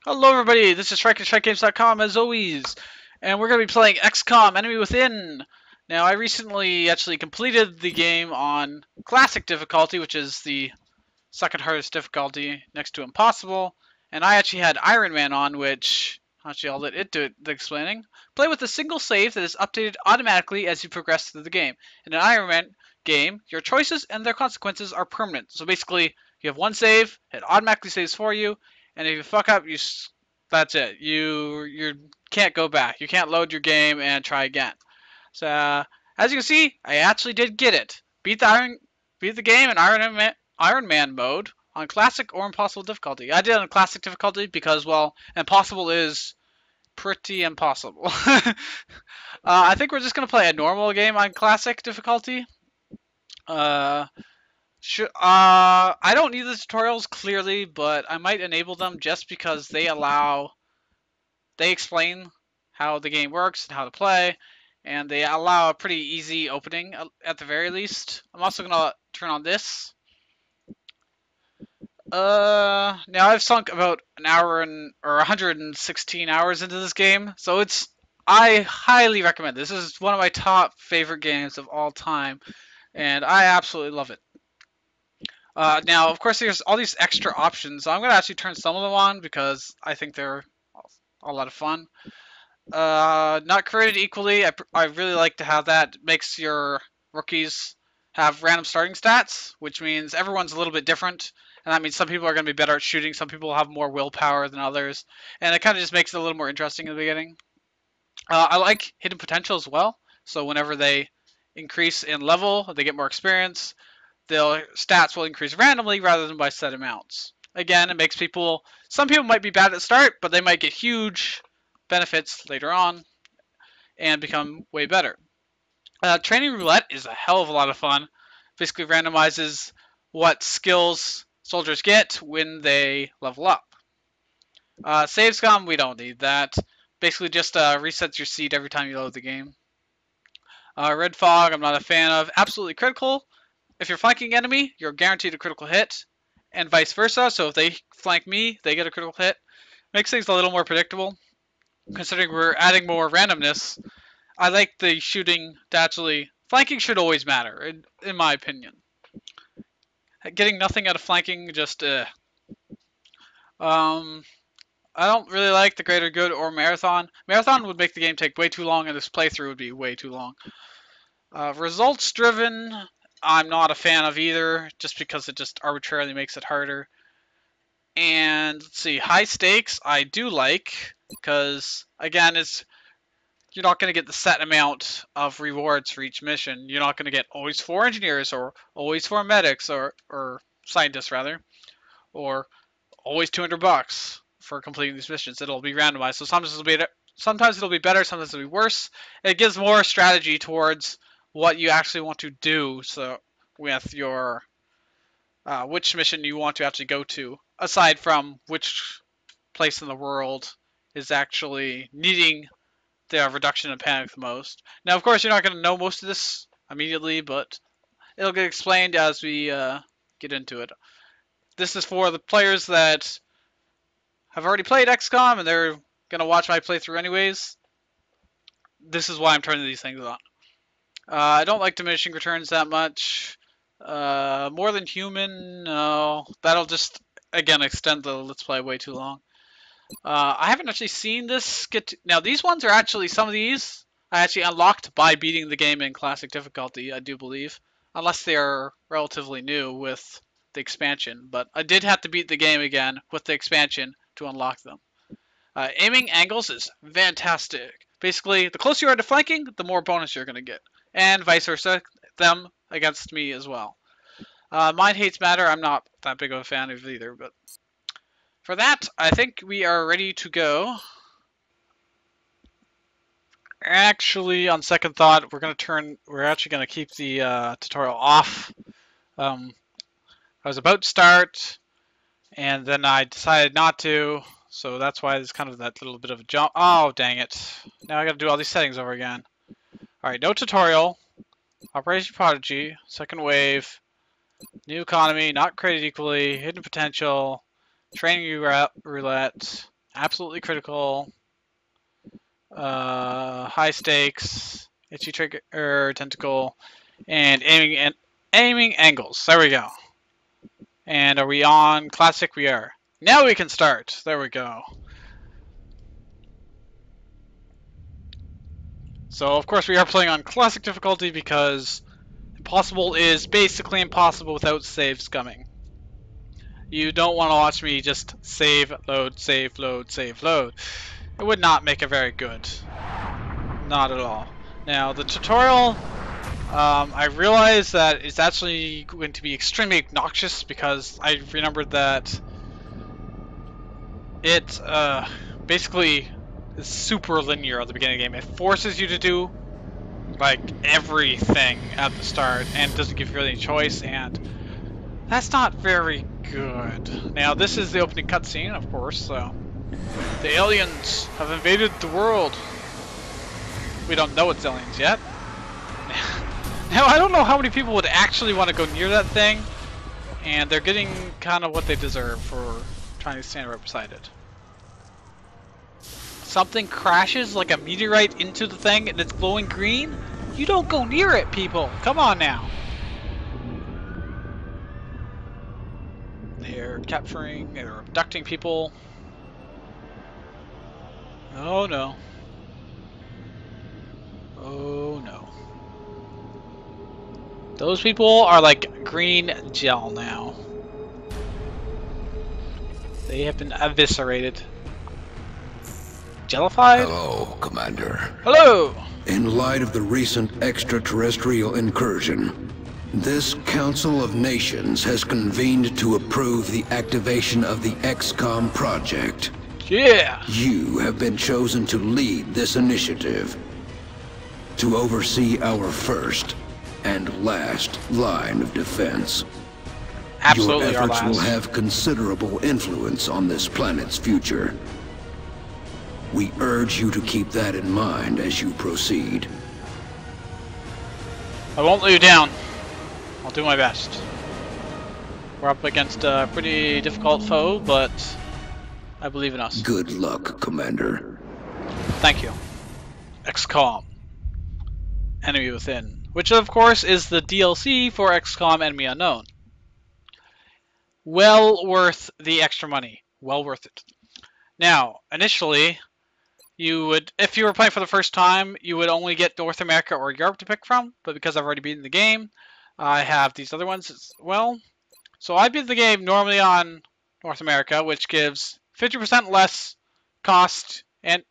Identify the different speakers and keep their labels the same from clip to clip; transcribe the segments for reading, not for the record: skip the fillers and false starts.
Speaker 1: Hello everybody, this is Shrike at ShrikeGames.com as always, and we're going to be playing XCOM Enemy Within. Now, I recently actually completed the game on Classic difficulty, which is the second hardest difficulty next to Impossible, and I actually had Iron Man on, which, actually I'll let it do the explaining. Play with a single save that is updated automatically as you progress through the game. In an Iron Man game, your choices and their consequences are permanent. So basically, you have one save, it automatically saves for you, and if you fuck up, that's it. You can't go back. You can't load your game and try again. So as you can see, I actually did get it. Beat the game in Iron Man mode on classic or impossible difficulty. I did it on classic difficulty because, well, impossible is pretty impossible. I think we're just gonna play a normal game on classic difficulty. Uh, I don't need the tutorials clearly, but I might enable them just because they explain how the game works and how to play, and they allow a pretty easy opening at the very least. I'm also gonna turn on this. Now I've sunk about an hour or 116 hours into this game, so I highly recommend this. This is one of my top favorite games of all time, and I absolutely love it. Now, of course, there's all these extra options. I'm gonna actually turn some of them on because I think they're a lot of fun. Not created equally. I really like to have that. It makes your rookies have random starting stats, which means everyone's a little bit different. And that means some people are going to be better at shooting, some people have more willpower than others. And it kind of just makes it a little more interesting in the beginning. I like hidden potential as well. So whenever they increase in level, they get more experience, their stats will increase randomly rather than by set amounts. Again, it makes some people might be bad at the start, but they might get huge benefits later on and become way better. Training roulette is a hell of a lot of fun. Basically randomizes what skills soldiers get when they level up. Save scum, we don't need that. Basically just resets your seed every time you load the game. Red fog, I'm not a fan of. Absolutely critical. If you're flanking enemy, you're guaranteed a critical hit, and vice versa. So if they flank me, they get a critical hit. Makes things a little more predictable. Considering we're adding more randomness, I like the shooting to actually. Flanking should always matter, in my opinion. Getting nothing out of flanking, just I don't really like the greater good or marathon. Marathon would make the game take way too long, and this playthrough would be way too long. Results driven, I'm not a fan of either, just because it just arbitrarily makes it harder. And let's see, high stakes I do like, because again, you're not going to get the set amount of rewards for each mission. You're not going to get always 4 engineers or always 4 medics or scientists rather, or always $200 for completing these missions. It'll be randomized. So sometimes it'll be better, sometimes it'll be worse. It gives more strategy towards what you actually want to do. So with your which mission you want to actually go to, aside from which place in the world is actually needing the reduction in panic the most. Now, of course, you're not going to know most of this immediately, but it'll get explained as we get into it. This is for the players that have already played XCOM and they're going to watch my playthrough anyways. This is why I'm turning these things on. I don't like diminishing returns that much. More than human, no. That'll just, again, extend the let's play way too long. I haven't actually seen this now these ones are actually, some of these I actually unlocked by beating the game in classic difficulty, I do believe. Unless they are relatively new with the expansion. But I did have to beat the game again with the expansion to unlock them. Aiming angles is fantastic. Basically, the closer you are to flanking, the more bonus you're going to get. And vice versa, them against me as well. Mind hates matter, I'm not that big of a fan of either, but for that, I think we are ready to go. Actually, on second thought, we're actually going to keep the tutorial off. I was about to start, and then I decided not to, so that's why there's kind of that little bit of a jump. Oh, dang it. Now I got to do all these settings over again. Alright, no tutorial. Operation Prodigy, second wave, new economy, not created equally, hidden potential, training roulette, absolutely critical, high stakes, itchy trigger tentacle, and aiming angles. There we go. And are we on classic? We are. Now we can start. There we go. So of course we are playing on classic difficulty because impossible is basically impossible without save scumming. You don't want to watch me just save, load, save, load, save, load. It would not make it very good. Not at all. Now the tutorial, I realized that it's actually going to be extremely obnoxious because I remembered that it basically is super linear at the beginning of the game. It forces you to do like everything at the start and doesn't give you really any choice, and that's not very good. Now this is the opening cutscene, of course, so the aliens have invaded the world. We don't know it's aliens yet. Now I don't know how many people would actually want to go near that thing, and they're getting kind of what they deserve for trying to stand right beside it. Something crashes like a meteorite into the thing and it's glowing green? You don't go near it, people! Come on now! They're capturing, they're abducting people. Oh no. Oh no. Those people are like green gel now. They have been eviscerated. Jellified?
Speaker 2: Hello, Commander.
Speaker 1: Hello!
Speaker 2: In light of the recent extraterrestrial incursion, this Council of Nations has convened to approve the activation of the XCOM project.
Speaker 1: Yeah!
Speaker 2: You have been chosen to lead this initiative, to oversee our first and last line of defense.
Speaker 1: Absolutely
Speaker 2: Your
Speaker 1: our
Speaker 2: efforts
Speaker 1: last.
Speaker 2: will have considerable influence on this planet's future. We urge you to keep that in mind as you proceed.
Speaker 1: I won't let you down. I'll do my best. We're up against a pretty difficult foe, but I believe in us.
Speaker 2: Good luck, Commander.
Speaker 1: Thank you. XCOM Enemy Within, which of course is the DLC for XCOM Enemy Unknown. Well worth the extra money. Well worth it. Now, initially, you would, if you were playing for the first time, you would only get North America or Europe to pick from, but because I've already beaten the game, I have these other ones as well. So I beat the game normally on North America, which gives 50% less cost and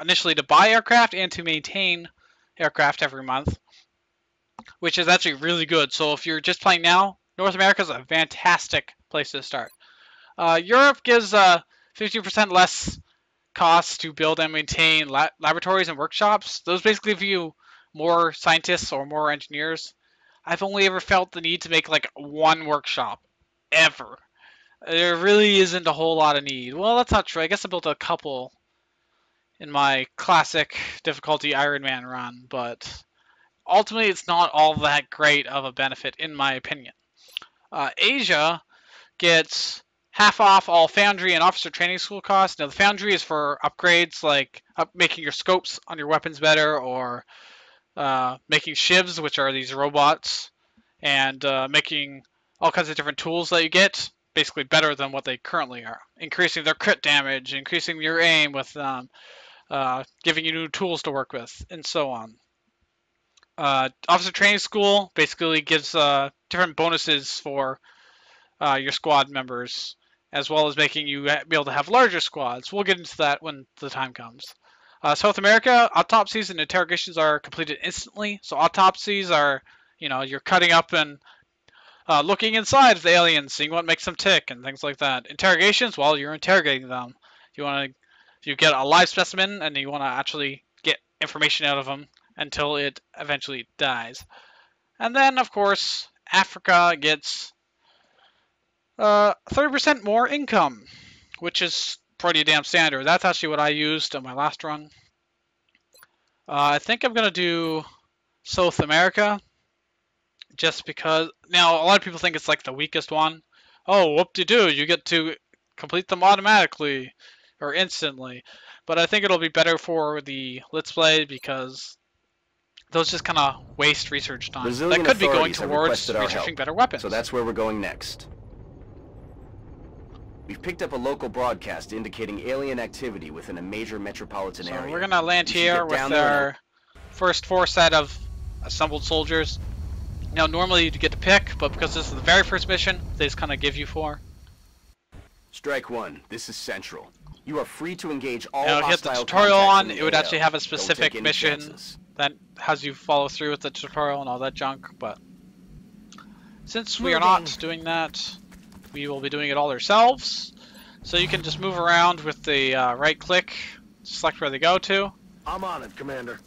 Speaker 1: initially to buy aircraft and to maintain aircraft every month, which is actually really good. So if you're just playing now, North America is a fantastic place to start. Europe gives 50% less costs to build and maintain laboratories and workshops. Those basically give you more scientists or more engineers. I've only ever felt the need to make like one workshop, ever. There really isn't a whole lot of need. Well, that's not true. I guess I built a couple in my classic difficulty Iron Man run, but ultimately it's not all that great of a benefit in my opinion. Asia gets half off all foundry and officer training school costs. Now the foundry is for upgrades like making your scopes on your weapons better, or making shivs, which are these robots, and making all kinds of different tools that you get basically better than what they currently are, increasing their crit damage, increasing your aim with them, giving you new tools to work with, and so on. Officer training school basically gives different bonuses for your squad members, as well as making you be able to have larger squads. We'll get into that when the time comes. South America, autopsies and interrogations are completed instantly. So autopsies are, you're cutting up and looking inside of the aliens, seeing what makes them tick and things like that. Interrogations, well, you're interrogating them. You get a live specimen and you want to actually get information out of them until it eventually dies. And then, of course, Africa gets 30% more income, which is pretty damn standard. That's actually what I used on my last run. I think I'm going to do South America, just because, now a lot of people think it's like the weakest one. Oh, whoop-de-doo, you get to complete them automatically. or instantly. But I think it'll be better for the Let's Play because those just kind of waste research time.
Speaker 3: Brazilian
Speaker 1: That could be going
Speaker 3: authorities have
Speaker 1: towards
Speaker 3: requested our
Speaker 1: researching
Speaker 3: help,
Speaker 1: better weapons.
Speaker 3: so that's where we're going next. We've picked up a local broadcast indicating alien activity within a major metropolitan area.
Speaker 1: We're gonna land here with our first 4 set of assembled soldiers. Now normally you get to pick, but because this is the very first mission, they just kind of give you 4.
Speaker 3: Strike 1, this is Central. You are free to engage all
Speaker 1: Now hit the
Speaker 3: hostile
Speaker 1: tutorial
Speaker 3: contacts
Speaker 1: on,
Speaker 3: in the
Speaker 1: it would
Speaker 3: AO.
Speaker 1: actually have a
Speaker 3: Don't
Speaker 1: specific
Speaker 3: take any
Speaker 1: mission
Speaker 3: chances.
Speaker 1: that has you follow through with the tutorial and all that junk, but since we are not doing that, we will be doing it all ourselves. So you can just move around with the right click, select where they go to.
Speaker 4: I'm on it, Commander.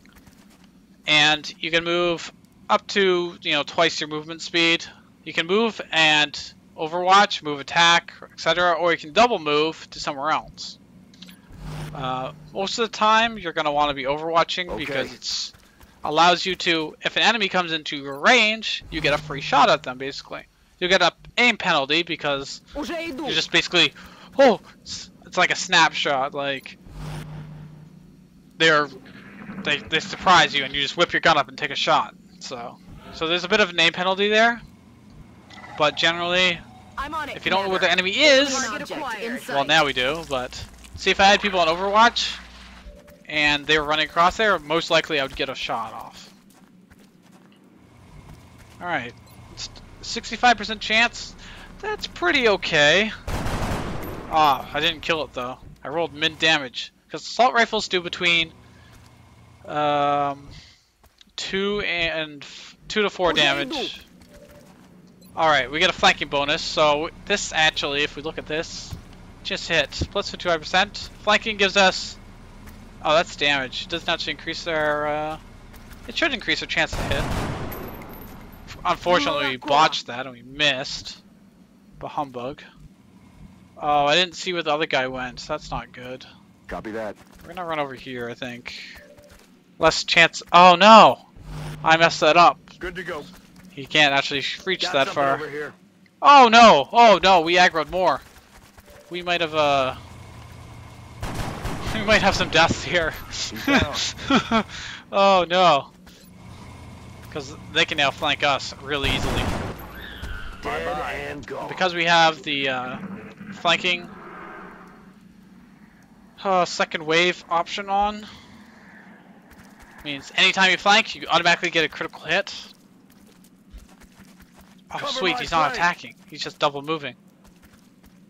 Speaker 1: And you can move up to, twice your movement speed. You can move and overwatch, move attack, etc. Or you can double move to somewhere else. Most of the time, you're going to want to be overwatching because it allows you to, if an enemy comes into your range, you get a free shot at them, basically. You get a aim penalty because you're just basically, it's like a snapshot, like they surprise you and you just whip your gun up and take a shot. So there's a bit of a name penalty there, but generally, if you don't know where the enemy is, well now we do, but see if I had people on Overwatch and they were running across there, most likely I would get a shot off. Alright, 65% chance, that's pretty okay. I didn't kill it though. I rolled mid damage, because assault rifles do between 2 to 4 damage. Alright, we get a flanking bonus, so this actually, if we look at this, just hit plus 55%. Flanking gives us, that's damage. It doesn't actually increase our, it should increase our chance to hit. Unfortunately, we botched that and we missed. But humbug. Oh, I didn't see where the other guy went, so that's not good.
Speaker 4: Copy that.
Speaker 1: We're gonna run over here, I think. Less chance. Oh no! I messed that up.
Speaker 4: Good to go.
Speaker 1: He can't actually reach
Speaker 4: Got
Speaker 1: that
Speaker 4: something
Speaker 1: far.
Speaker 4: over here.
Speaker 1: Oh no! Oh no! We aggroed more. We might have we might have some deaths here. Oh no! Because they can now flank us really easily.
Speaker 4: Dead and go.
Speaker 1: Because we have the flanking second wave option on, means anytime you flank, you automatically get a critical hit. Oh
Speaker 4: Cover
Speaker 1: sweet,
Speaker 4: my
Speaker 1: he's not
Speaker 4: flank.
Speaker 1: attacking. He's just double moving.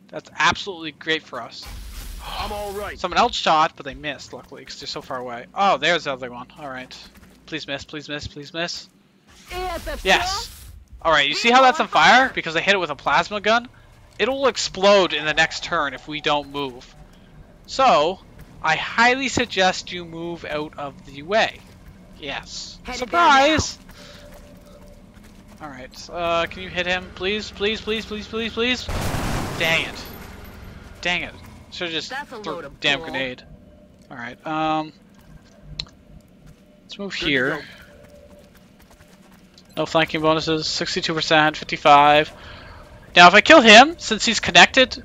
Speaker 1: That's absolutely great for us.
Speaker 4: I'm all right.
Speaker 1: Someone else shot, but they missed, luckily, because they're so far away. Oh, there's the other one. Alright. Please miss, please miss, please miss. Yes! Alright, you see how that's on fire? Because I hit it with a plasma gun? It'll explode in the next turn if we don't move. So, I highly suggest you move out of the way. Yes. Surprise! Alright, can you hit him? Please, please, please, please, please, please? Dang it. Dang it. Should've just threw a damn grenade. Alright, let's move here. No flanking bonuses, 62%, 55. Now if I kill him, since he's connected,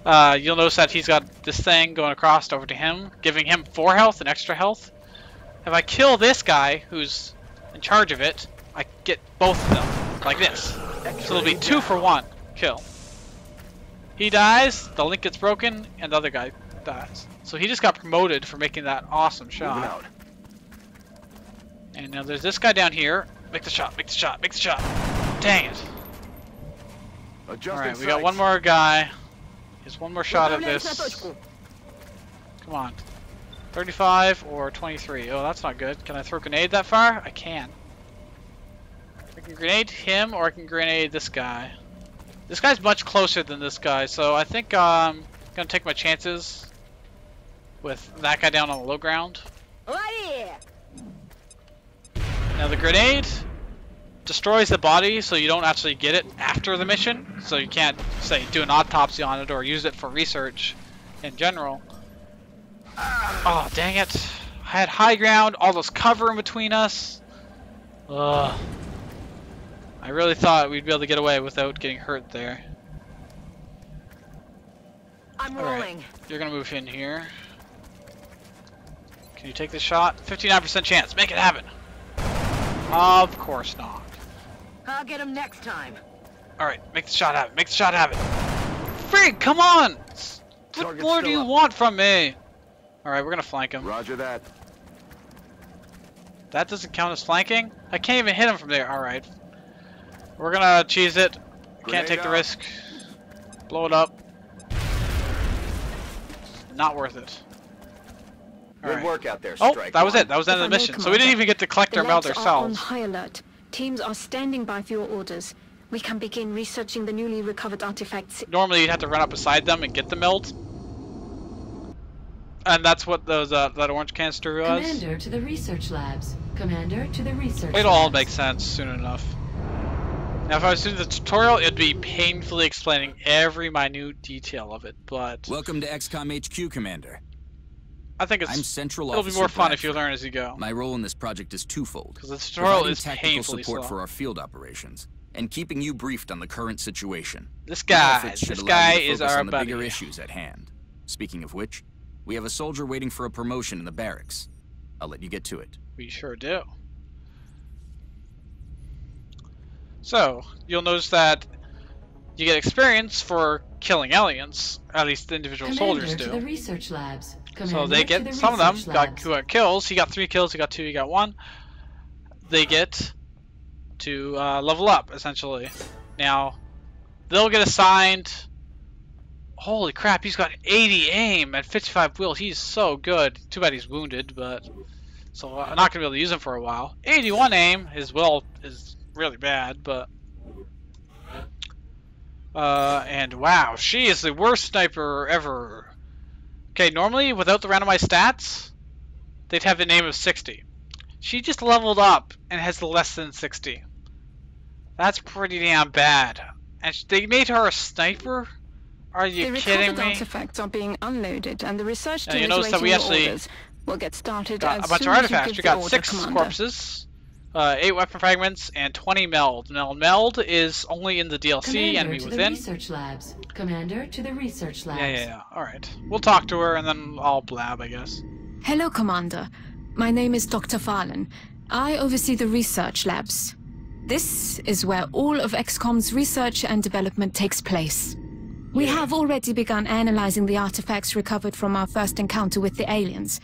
Speaker 1: you'll notice that he's got this thing going across over to him, giving him 4 health and extra health. If I kill this guy, who's in charge of it, I get both of them, like this. So it'll be 2 for 1 kill. He dies, the link gets broken, and the other guy dies. So he just got promoted for making that awesome shot. And now there's this guy down here. Make the shot, make the shot, make the shot. Dang it. Alright, we got one more guy. Here's one more shot at this. Come on. 35 or 23. Oh, that's not good. Can I throw a grenade that far? I can. I can grenade him or I can grenade this guy. This guy's much closer than this guy, so I think I'm gonna take my chances with that guy down on the low ground. Now the grenade destroys the body, so you don't actually get it after the mission. So you can't, say, do an autopsy on it or use it for research in general. Oh, dang it. I had high ground, all this cover in between us. Ugh. I really thought we'd be able to get away without getting hurt there.
Speaker 5: I'm
Speaker 1: All right.
Speaker 5: rolling.
Speaker 1: You're gonna move in here. Can you take this shot? 59% chance. Make it happen. Of course not.
Speaker 5: I'll get him next time.
Speaker 1: All right, make the shot happen. Make the shot happen. Frig, come on! What
Speaker 4: Target's
Speaker 1: more do
Speaker 4: still
Speaker 1: you
Speaker 4: up.
Speaker 1: want from me? All right, we're gonna flank him.
Speaker 4: Roger that.
Speaker 1: That doesn't count as flanking? I can't even hit him from there. All right. We're gonna cheese it. Can't
Speaker 4: Grenade
Speaker 1: take the
Speaker 4: out.
Speaker 1: risk. Blow it up. Not worth it. All
Speaker 3: Good
Speaker 1: right.
Speaker 3: work out there,
Speaker 1: Oh,
Speaker 3: Strike.
Speaker 1: that was
Speaker 3: One.
Speaker 1: it. That was the end of
Speaker 6: If
Speaker 1: the
Speaker 6: I may,
Speaker 1: mission. So we didn't
Speaker 6: Commander,
Speaker 1: even get to collect
Speaker 6: The
Speaker 1: our meld
Speaker 6: labs are on
Speaker 1: ourselves.
Speaker 6: high alert. Teams are standing by for your orders. We can begin researching the newly recovered artifacts.
Speaker 1: Normally you'd have to run up beside them and get the meld. And that's what those that orange canister was.
Speaker 7: Commander to the research labs. Commander to the research
Speaker 1: It'll all
Speaker 7: labs.
Speaker 1: make sense soon enough. Now if I was doing the tutorial, it'd be painfully explaining every minute detail of it, but
Speaker 8: Welcome to XCOM HQ, Commander.
Speaker 1: I think
Speaker 8: I'm Central
Speaker 1: it'll be
Speaker 8: Officer
Speaker 1: more fun if you
Speaker 8: Bradford.
Speaker 1: learn as you go.
Speaker 8: My role in this project is twofold.
Speaker 1: Because the tutorial
Speaker 8: Providing
Speaker 1: is
Speaker 8: tactical
Speaker 1: painfully
Speaker 8: support
Speaker 1: slow.
Speaker 8: for our field operations, and keeping you briefed on the current situation.
Speaker 1: This
Speaker 8: My
Speaker 1: guy,
Speaker 8: efforts should
Speaker 1: this
Speaker 8: allow
Speaker 1: guy
Speaker 8: you to
Speaker 1: is
Speaker 8: focus
Speaker 1: our
Speaker 8: on the bigger
Speaker 1: buddy.
Speaker 8: issues at hand. Speaking of which, we have a soldier waiting for a promotion in the barracks. I'll let you get to it.
Speaker 1: We sure do. So, you'll notice that you get experience for killing aliens. At least the individual
Speaker 7: Commander
Speaker 1: soldiers
Speaker 7: to the
Speaker 1: do.
Speaker 7: research labs.
Speaker 1: So
Speaker 7: Commander
Speaker 1: they
Speaker 7: to
Speaker 1: get,
Speaker 7: the
Speaker 1: some of them
Speaker 7: research
Speaker 1: got
Speaker 7: labs.
Speaker 1: who got kills. He got 3 kills, he got 2, he got 1. They get to level up, essentially. Now, they'll get assigned... Holy crap, he's got 80 aim and 55 will. He's so good. Too bad he's wounded, but... So I'm not going to be able to use him for a while. 81 aim, his will is really bad, but... and wow, she is the worst sniper ever. Okay, normally without the randomized stats, they'd have an aim of 60. She just leveled up and has less than 60. That's pretty damn bad. And they made her a sniper? Are you
Speaker 6: The
Speaker 1: kidding
Speaker 6: recovered
Speaker 1: me?
Speaker 6: artifacts are being unloaded, and the research
Speaker 1: Now,
Speaker 6: team
Speaker 1: you
Speaker 6: is
Speaker 1: notice that
Speaker 6: waiting
Speaker 1: we
Speaker 6: your
Speaker 1: actually
Speaker 6: orders. We'll get started
Speaker 1: Got
Speaker 6: as
Speaker 1: a bunch of
Speaker 6: soon as you
Speaker 1: artifacts.
Speaker 6: give
Speaker 1: We
Speaker 6: the
Speaker 1: got
Speaker 6: order,
Speaker 1: 6
Speaker 6: Commander.
Speaker 1: corpses, 8 weapon fragments, and 20 meld. Now, meld is only in the DLC,
Speaker 7: Commander
Speaker 1: Enemy
Speaker 7: to the
Speaker 1: Within.
Speaker 7: research labs. Commander to the research labs.
Speaker 1: Yeah. Alright. We'll talk to her and then I'll blab, I guess.
Speaker 6: Hello, Commander. My name is Dr. Farlan. I oversee the research labs. This is where all of XCOM's research and development takes place. We have already begun analyzing the artifacts recovered from our first encounter with the aliens.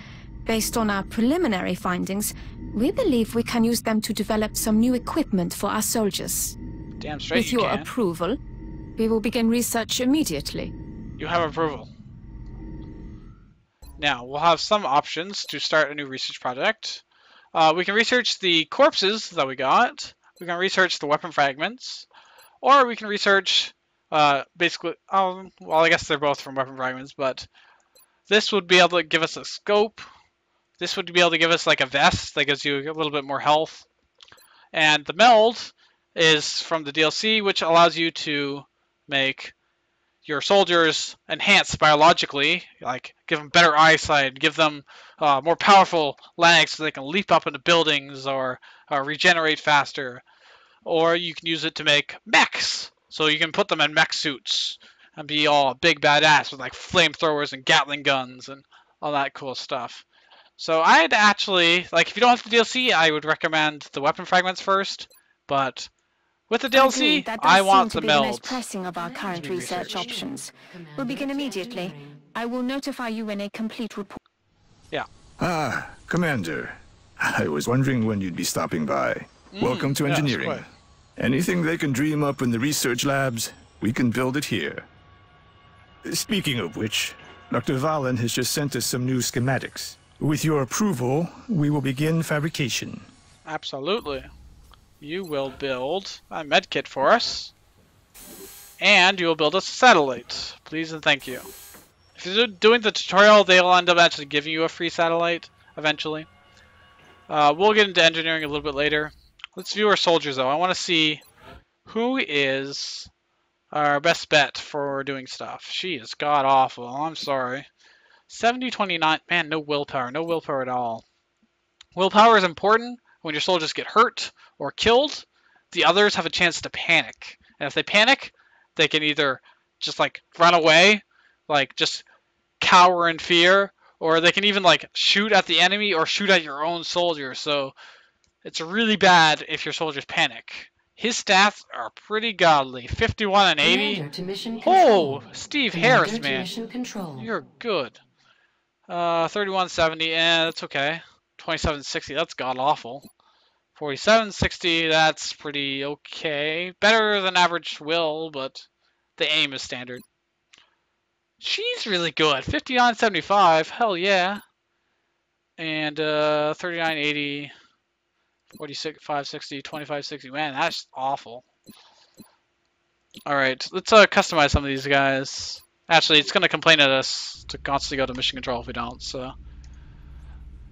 Speaker 6: Based on our preliminary findings, we believe we can use them to develop some new equipment for our soldiers.
Speaker 1: Damn straight
Speaker 6: With
Speaker 1: you
Speaker 6: your
Speaker 1: can.
Speaker 6: approval, we will begin research immediately.
Speaker 1: You have approval. Now, we'll have some options to start a new research project. We can research the corpses that we got. We can research the weapon fragments. Or we can research, basically, well, I guess they're both from weapon fragments, but this would be able to give us a scope. This would be able to give us like a vest that gives you a little bit more health. And the meld is from the DLC, which allows you to make your soldiers enhanced biologically, like give them better eyesight, give them more powerful legs so they can leap up into buildings or regenerate faster. Or you can use it to make mechs, so you can put them in mech suits and be all big badass with like flamethrowers and Gatling guns and all that cool stuff. So I'd actually, like, if you don't have the DLC, I would recommend the weapon fragments first, but with the
Speaker 6: Agree,
Speaker 1: DLC,
Speaker 6: that does
Speaker 1: I
Speaker 6: seem
Speaker 1: want
Speaker 6: to
Speaker 1: the
Speaker 6: be the most
Speaker 1: meld.
Speaker 6: pressing of our current
Speaker 1: be
Speaker 6: research
Speaker 1: researched.
Speaker 6: options.
Speaker 7: Commander
Speaker 6: We'll begin
Speaker 7: to
Speaker 6: immediately.
Speaker 7: engineering.
Speaker 6: I will notify you when a complete report.
Speaker 9: Ah, Commander. I was wondering when you'd be stopping by. Welcome to
Speaker 1: yes,
Speaker 9: engineering.
Speaker 1: quite.
Speaker 9: Anything they can dream up in the research labs, we can build it here. Speaking of which, Dr. Valen has just sent us some new schematics. With your approval, we will begin fabrication.
Speaker 1: Absolutely. You will build a medkit for us, and you will build us a satellite. Please and thank you. If you're doing the tutorial, they'll end up actually giving you a free satellite eventually. We'll get into engineering a little bit later. Let's view our soldiers, though. I want to see who is our best bet for doing stuff. She is god-awful. I'm sorry. 70-29. Man, no willpower. No willpower at all. Willpower is important when your soldiers get hurt or killed. The others have a chance to panic. And if they panic, they can either just, like, run away, like just cower in fear, or they can even like shoot at the enemy or shoot at your own soldiers. So it's really bad if your soldiers panic. His stats are pretty godly. 51 and 80.
Speaker 7: Commander to mission
Speaker 1: Oh,
Speaker 7: control.
Speaker 1: Steve
Speaker 7: Commander
Speaker 1: Harris,
Speaker 7: to
Speaker 1: man.
Speaker 7: mission control.
Speaker 1: You're good. 3170, that's okay. 2760, that's god awful. 4760, that's pretty okay. Better than average will, but the aim is standard. She's really good. 5975, hell yeah. And 3980, 4560, 2560. Man, that's awful. Alright, let's customize some of these guys. Actually, it's going to complain at us to constantly go to mission control if we don't, so.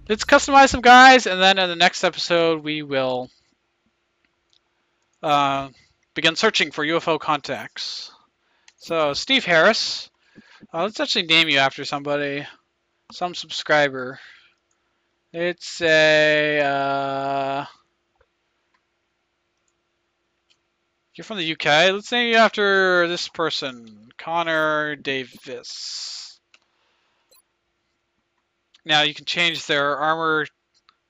Speaker 1: Let's customize some guys, and then in the next episode, we will begin searching for UFO contacts. So, Steve Harris. Let's actually name you after somebody. Some subscriber. It's a... You're from the UK. Let's name you after this person. Connor Davis. Now, you can change their armor,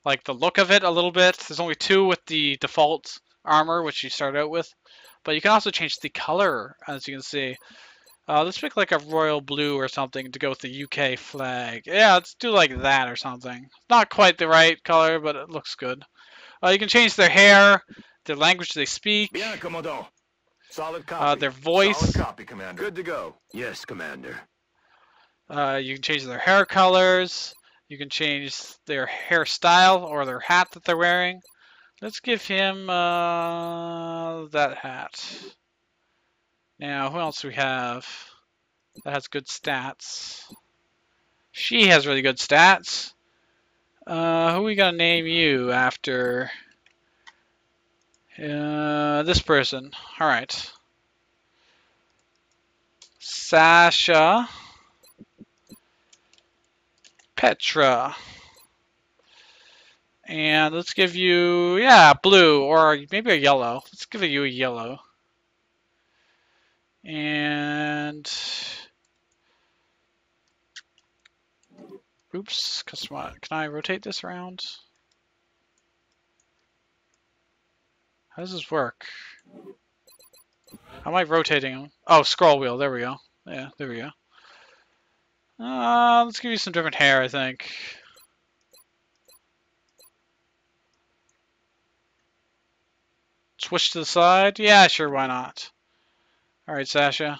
Speaker 1: like the look of it a little bit. There's only 2 with the default armor, which you start out with. But you can also change the color, as you can see. Let's pick like a royal blue or something to go with the UK flag. Yeah, let's do like that or something. Not quite the right color, but it looks good. You can change their hair, their language they speak,
Speaker 4: Bien, Commandant. Solid copy.
Speaker 1: their voice.
Speaker 4: Solid copy, Commander. Good to go. Yes, Commander.
Speaker 1: You can change their hair colors. You can change their hairstyle or their hat that they're wearing. Let's give him that hat. Now, who else do we have that has good stats? She has really good stats. Who are we gonna name you after? This person. Alright. Sasha. Petra. And let's give you, yeah, blue, or maybe a yellow. Let's give you a yellow. And oops, can I rotate this around? How does this work? How am I rotating them? Oh, scroll wheel, there we go. Yeah, there we go. Let's give you some different hair, I think. Switch to the side? Yeah, sure, why not? Alright, Sasha.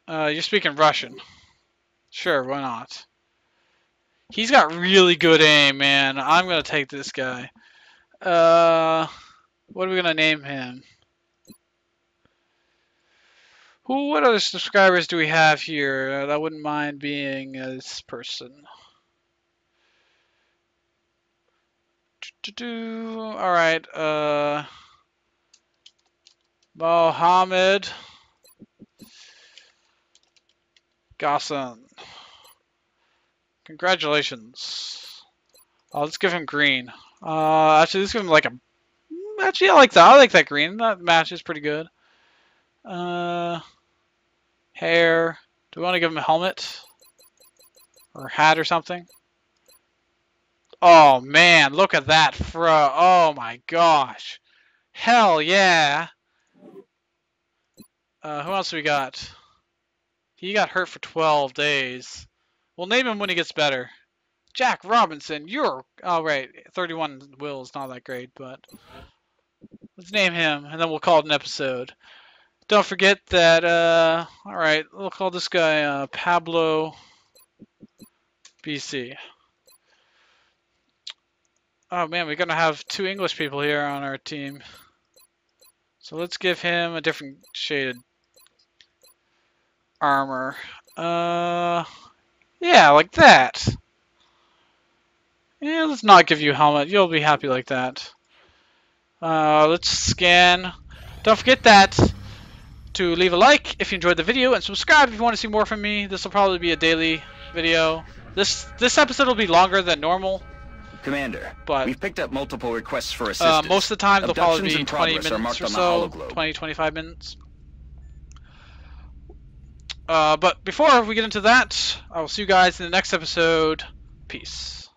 Speaker 1: You're speaking Russian. Sure, why not? He's got really good aim, man. I'm gonna take this guy. What are we gonna name him? What other subscribers do we have here that wouldn't mind being this person? Alright, Mohammed Ghassan. Congratulations. Let's give him green. Actually, let's give him like a... Actually, I like that. I like that green. That matches pretty good. Hair. Do we want to give him a helmet? Or a hat or something? Oh, man. Look at that fro. Oh, my gosh. Hell yeah. Who else we got? He got hurt for 12 days. We'll name him when he gets better. Jack Robinson, you're... Oh, right. 31 will is not that great, but... Let's name him, and then we'll call it an episode. Don't forget that, alright, we'll call this guy, Pablo BC. Oh, man, we're gonna have 2 English people here on our team. So let's give him a different shaded armor. Yeah, like that. Yeah, let's not give you a helmet. You'll be happy like that. Let's scan. Don't forget that to leave a like if you enjoyed the video and subscribe if you want to see more from me. This will probably be a daily video. This episode will be longer than normal.
Speaker 3: Commander,
Speaker 1: but
Speaker 3: we've picked up multiple requests for assistance.
Speaker 1: Most of the time they'll probably be
Speaker 3: Abductions
Speaker 1: 20 minutes or so, 20-25 minutes. But before we get into that, I will see you guys in the next episode. Peace.